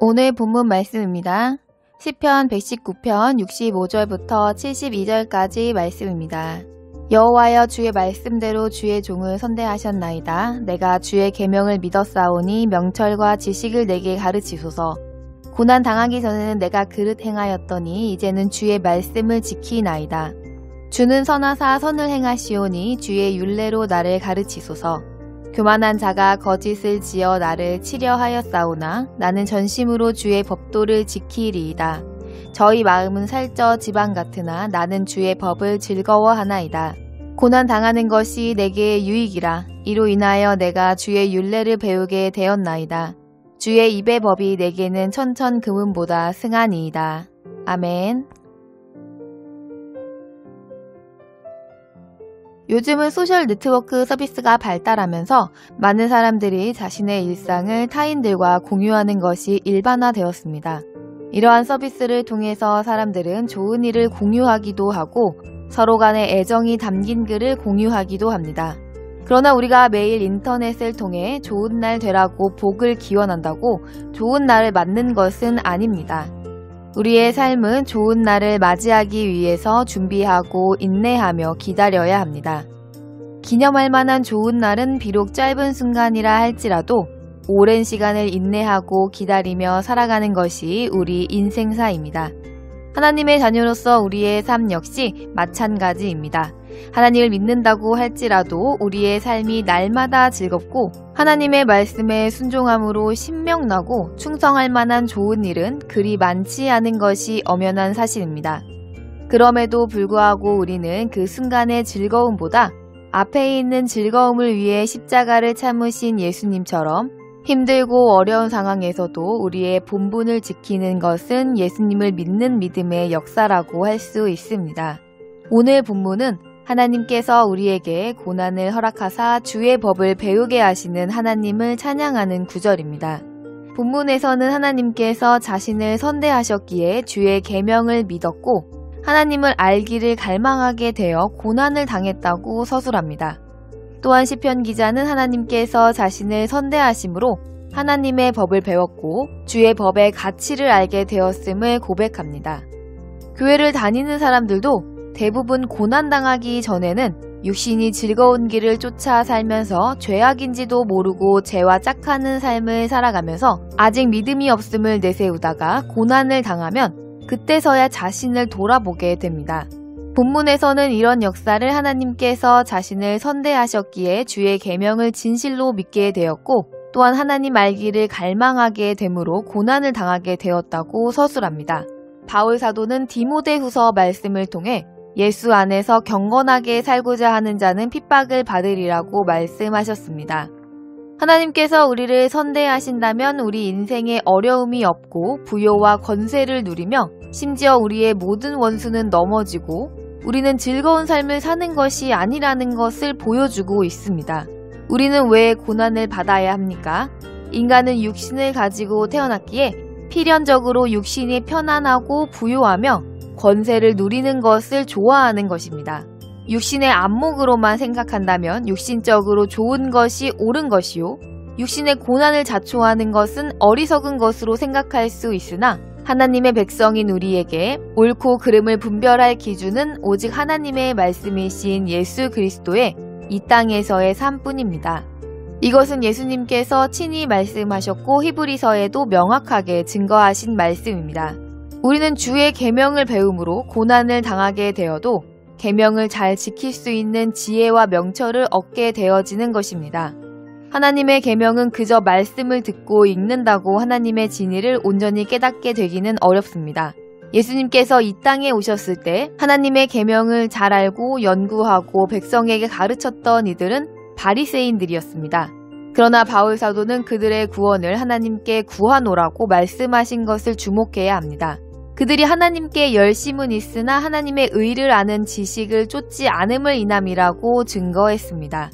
오늘 본문 말씀입니다. 시편 119편 65절부터 72절까지 말씀입니다. 여호와여, 주의 말씀대로 주의 종을 선대하셨나이다. 내가 주의 계명을 믿었사오니 명철과 지식을 내게 가르치소서. 고난 당하기 전에는 내가 그릇 행하였더니 이제는 주의 말씀을 지키나이다. 주는 선하사 선을 행하시오니 주의 율례로 나를 가르치소서. 교만한 자가 거짓을 지어 나를 치려하였사오나 나는 전심으로 주의 법도를 지키리이다. 저희 마음은 살쪄 지방 같으나 나는 주의 법을 즐거워하나이다. 고난 당하는 것이 내게 유익이라. 이로 인하여 내가 주의 율례를 배우게 되었나이다. 주의 입의 법이 내게는 천천 금은보다 승하니이다. 아멘. 요즘은 소셜 네트워크 서비스가 발달하면서 많은 사람들이 자신의 일상을 타인들과 공유하는 것이 일반화되었습니다. 이러한 서비스를 통해서 사람들은 좋은 일을 공유하기도 하고 서로 간의 애정이 담긴 글을 공유하기도 합니다. 그러나 우리가 매일 인터넷을 통해 좋은 날 되라고 복을 기원한다고 좋은 날을 맞는 것은 아닙니다. 우리의 삶은 좋은 날을 맞이하기 위해서 준비하고 인내하며 기다려야 합니다. 기념할 만한 좋은 날은 비록 짧은 순간이라 할지라도 오랜 시간을 인내하고 기다리며 살아가는 것이 우리 인생사입니다. 하나님의 자녀로서 우리의 삶 역시 마찬가지입니다. 하나님을 믿는다고 할지라도 우리의 삶이 날마다 즐겁고 하나님의 말씀에 순종함으로 신명나고 충성할 만한 좋은 일은 그리 많지 않은 것이 엄연한 사실입니다. 그럼에도 불구하고 우리는 그 순간의 즐거움보다 앞에 있는 즐거움을 위해 십자가를 참으신 예수님처럼 힘들고 어려운 상황에서도 우리의 본분을 지키는 것은 예수님을 믿는 믿음의 역사라고 할 수 있습니다. 오늘 본문은 하나님께서 우리에게 고난을 허락하사 주의 법을 배우게 하시는 하나님을 찬양하는 구절입니다. 본문에서는 하나님께서 자신을 선대하셨기에 주의 계명을 믿었고 하나님을 알기를 갈망하게 되어 고난을 당했다고 서술합니다. 또한 시편 기자는 하나님께서 자신을 선대하심으로 하나님의 법을 배웠고 주의 법의 가치를 알게 되었음을 고백합니다. 교회를 다니는 사람들도 대부분 고난당하기 전에는 육신이 즐거운 길을 쫓아 살면서 죄악인지도 모르고 죄와 짝하는 삶을 살아가면서 아직 믿음이 없음을 내세우다가 고난을 당하면 그때서야 자신을 돌아보게 됩니다. 본문에서는 이런 역사를 하나님께서 자신을 선대하셨기에 주의 계명을 진실로 믿게 되었고 또한 하나님 알기를 갈망하게 되므로 고난을 당하게 되었다고 서술합니다. 바울 사도는 디모데후서 말씀을 통해 예수 안에서 경건하게 살고자 하는 자는 핍박을 받으리라고 말씀하셨습니다. 하나님께서 우리를 선대하신다면 우리 인생에 어려움이 없고 부요와 권세를 누리며 심지어 우리의 모든 원수는 넘어지고 우리는 즐거운 삶을 사는 것이 아니라는 것을 보여주고 있습니다. 우리는 왜 고난을 받아야 합니까? 인간은 육신을 가지고 태어났기에 필연적으로 육신이 편안하고 부요하며 권세를 누리는 것을 좋아하는 것입니다. 육신의 안목으로만 생각한다면 육신적으로 좋은 것이 옳은 것이요 육신의 고난을 자초하는 것은 어리석은 것으로 생각할 수 있으나 하나님의 백성인 우리에게 옳고 그름을 분별할 기준은 오직 하나님의 말씀이신 예수 그리스도의 이 땅에서의 삶뿐입니다. 이것은 예수님께서 친히 말씀하셨고 히브리서에도 명확하게 증거하신 말씀입니다. 우리는 주의 계명을 배움으로 고난을 당하게 되어도 계명을 잘 지킬 수 있는 지혜와 명철을 얻게 되어지는 것입니다. 하나님의 계명은 그저 말씀을 듣고 읽는다고 하나님의 진리를 온전히 깨닫게 되기는 어렵습니다. 예수님께서 이 땅에 오셨을 때 하나님의 계명을 잘 알고 연구하고 백성에게 가르쳤던 이들은 바리새인들이었습니다. 그러나 바울 사도는 그들의 구원을 하나님께 구하노라고 말씀하신 것을 주목해야 합니다. 그들이 하나님께 열심은 있으나 하나님의 의를 아는 지식을 쫓지 않음을 인함이라고 증거했습니다.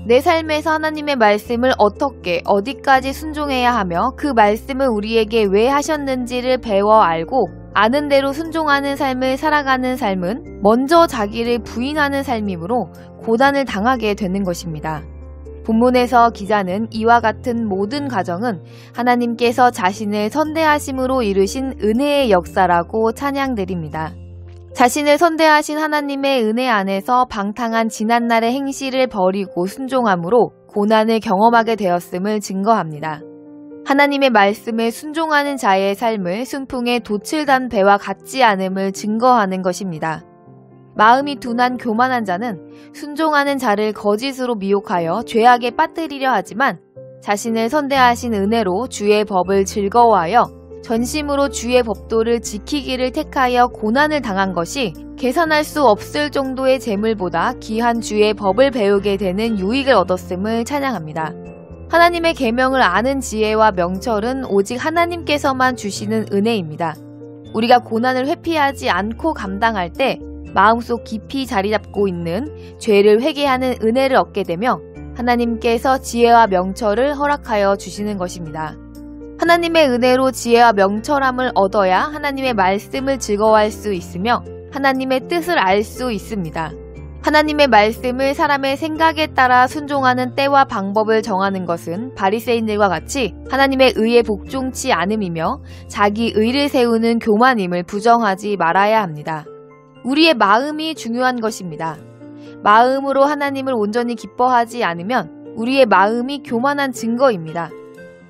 내 삶에서 하나님의 말씀을 어떻게 어디까지 순종해야 하며 그 말씀을 우리에게 왜 하셨는지를 배워 알고 아는 대로 순종하는 삶을 살아가는 삶은 먼저 자기를 부인하는 삶이므로 고난을 당하게 되는 것입니다. 본문에서 기자는 이와 같은 모든 과정은 하나님께서 자신을 선대하심으로 이루신 은혜의 역사라고 찬양드립니다. 자신을 선대하신 하나님의 은혜 안에서 방탕한 지난날의 행실을 버리고 순종함으로 고난을 경험하게 되었음을 증거합니다. 하나님의 말씀에 순종하는 자의 삶을 순풍에 돛을 단 배와 같지 않음을 증거하는 것입니다. 마음이 둔한 교만한 자는 순종하는 자를 거짓으로 미혹하여 죄악에 빠뜨리려 하지만 자신을 선대하신 은혜로 주의 법을 즐거워하여 전심으로 주의 법도를 지키기를 택하여 고난을 당한 것이 계산할 수 없을 정도의 재물보다 귀한 주의 법을 배우게 되는 유익을 얻었음을 찬양합니다. 하나님의 계명을 아는 지혜와 명철은 오직 하나님께서만 주시는 은혜입니다. 우리가 고난을 회피하지 않고 감당할 때 마음속 깊이 자리 잡고 있는 죄를 회개하는 은혜를 얻게 되며 하나님께서 지혜와 명철을 허락하여 주시는 것입니다. 하나님의 은혜로 지혜와 명철함을 얻어야 하나님의 말씀을 즐거워할 수 있으며 하나님의 뜻을 알 수 있습니다. 하나님의 말씀을 사람의 생각에 따라 순종하는 때와 방법을 정하는 것은 바리새인들과 같이 하나님의 의에 복종치 않음이며 자기 의를 세우는 교만임을 부정하지 말아야 합니다. 우리의 마음이 중요한 것입니다. 마음으로 하나님을 온전히 기뻐하지 않으면 우리의 마음이 교만한 증거입니다.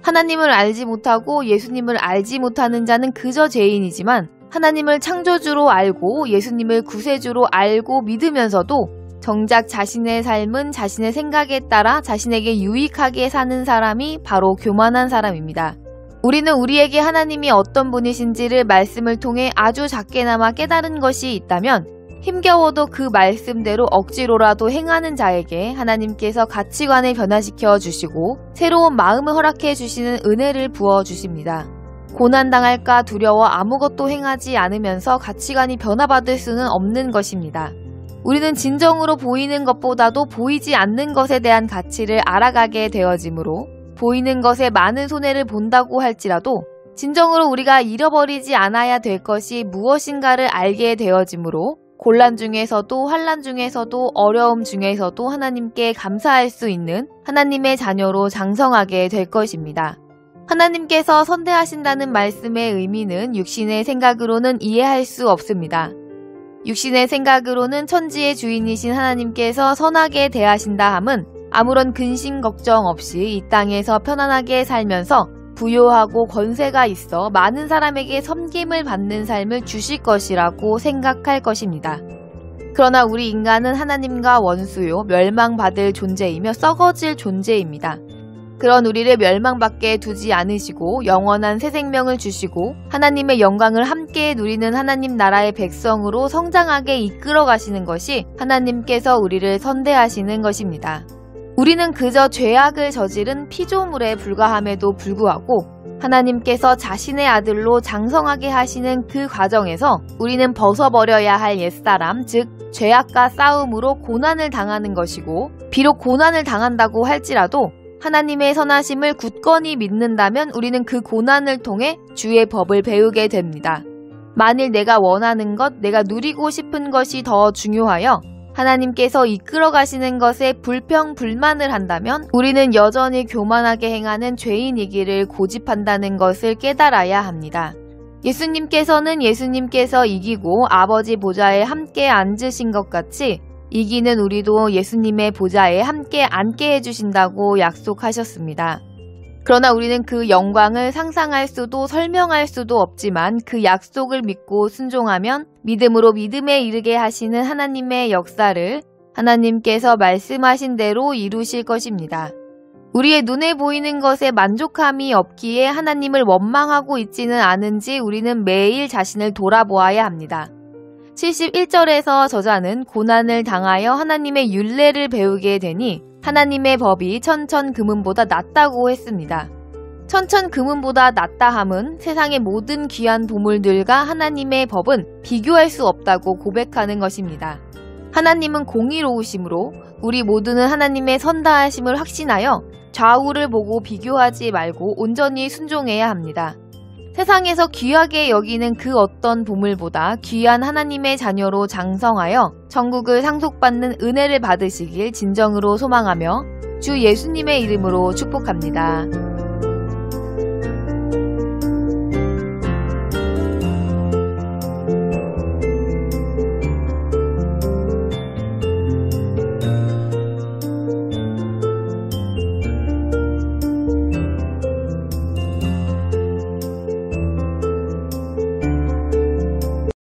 하나님을 알지 못하고 예수님을 알지 못하는 자는 그저 죄인이지만 하나님을 창조주로 알고 예수님을 구세주로 알고 믿으면서도 정작 자신의 삶은 자신의 생각에 따라 자신에게 유익하게 사는 사람이 바로 교만한 사람입니다. 우리는 우리에게 하나님이 어떤 분이신지를 말씀을 통해 아주 작게나마 깨달은 것이 있다면 힘겨워도 그 말씀대로 억지로라도 행하는 자에게 하나님께서 가치관을 변화시켜 주시고 새로운 마음을 허락해 주시는 은혜를 부어 주십니다. 고난당할까 두려워 아무것도 행하지 않으면서 가치관이 변화받을 수는 없는 것입니다. 우리는 진정으로 보이는 것보다도 보이지 않는 것에 대한 가치를 알아가게 되어지므로 보이는 것에 많은 손해를 본다고 할지라도 진정으로 우리가 잃어버리지 않아야 될 것이 무엇인가를 알게 되어지므로 곤란 중에서도 환난 중에서도 어려움 중에서도 하나님께 감사할 수 있는 하나님의 자녀로 장성하게 될 것입니다. 하나님께서 선대하신다는 말씀의 의미는 육신의 생각으로는 이해할 수 없습니다. 육신의 생각으로는 천지의 주인이신 하나님께서 선하게 대하신다 함은 아무런 근심 걱정 없이 이 땅에서 편안하게 살면서 부요하고 권세가 있어 많은 사람에게 섬김을 받는 삶을 주실 것이라고 생각할 것입니다. 그러나 우리 인간은 하나님과 원수요 멸망받을 존재이며 썩어질 존재입니다. 그런 우리를 멸망받게 두지 않으시고 영원한 새 생명을 주시고 하나님의 영광을 함께 누리는 하나님 나라의 백성으로 성장하게 이끌어 가시는 것이 하나님께서 우리를 선대하시는 것입니다. 우리는 그저 죄악을 저지른 피조물에 불과함에도 불구하고 하나님께서 자신의 아들로 장성하게 하시는 그 과정에서 우리는 벗어버려야 할 옛사람, 즉 죄악과 싸움으로 고난을 당하는 것이고 비록 고난을 당한다고 할지라도 하나님의 선하심을 굳건히 믿는다면 우리는 그 고난을 통해 주의 법을 배우게 됩니다. 만일 내가 원하는 것, 내가 누리고 싶은 것이 더 중요하여 하나님께서 이끌어 가시는 것에 불평불만을 한다면 우리는 여전히 교만하게 행하는 죄인이기를 고집한다는 것을 깨달아야 합니다. 예수님께서는 예수님께서 이기고 아버지 보좌에 함께 앉으신 것 같이 이기는 우리도 예수님의 보좌에 함께 앉게 해주신다고 약속하셨습니다. 그러나 우리는 그 영광을 상상할 수도 설명할 수도 없지만 그 약속을 믿고 순종하면 믿음으로 믿음에 이르게 하시는 하나님의 역사를 하나님께서 말씀하신 대로 이루실 것입니다. 우리의 눈에 보이는 것에 만족함이 없기에 하나님을 원망하고 있지는 않은지 우리는 매일 자신을 돌아보아야 합니다. 71절에서 저자는 고난을 당하여 하나님의 율례를 배우게 되니 하나님의 법이 천천금은보다 낫다고 했습니다. 천천금은보다 낫다 함은 세상의 모든 귀한 보물들과 하나님의 법은 비교할 수 없다고 고백하는 것입니다. 하나님은 공의로우심으로 우리 모두는 하나님의 선다하심을 확신하여 좌우를 보고 비교하지 말고 온전히 순종해야 합니다. 세상에서 귀하게 여기는 그 어떤 보물보다 귀한 하나님의 자녀로 장성하여 천국을 상속받는 은혜를 받으시길 진정으로 소망하며 주 예수님의 이름으로 축복합니다.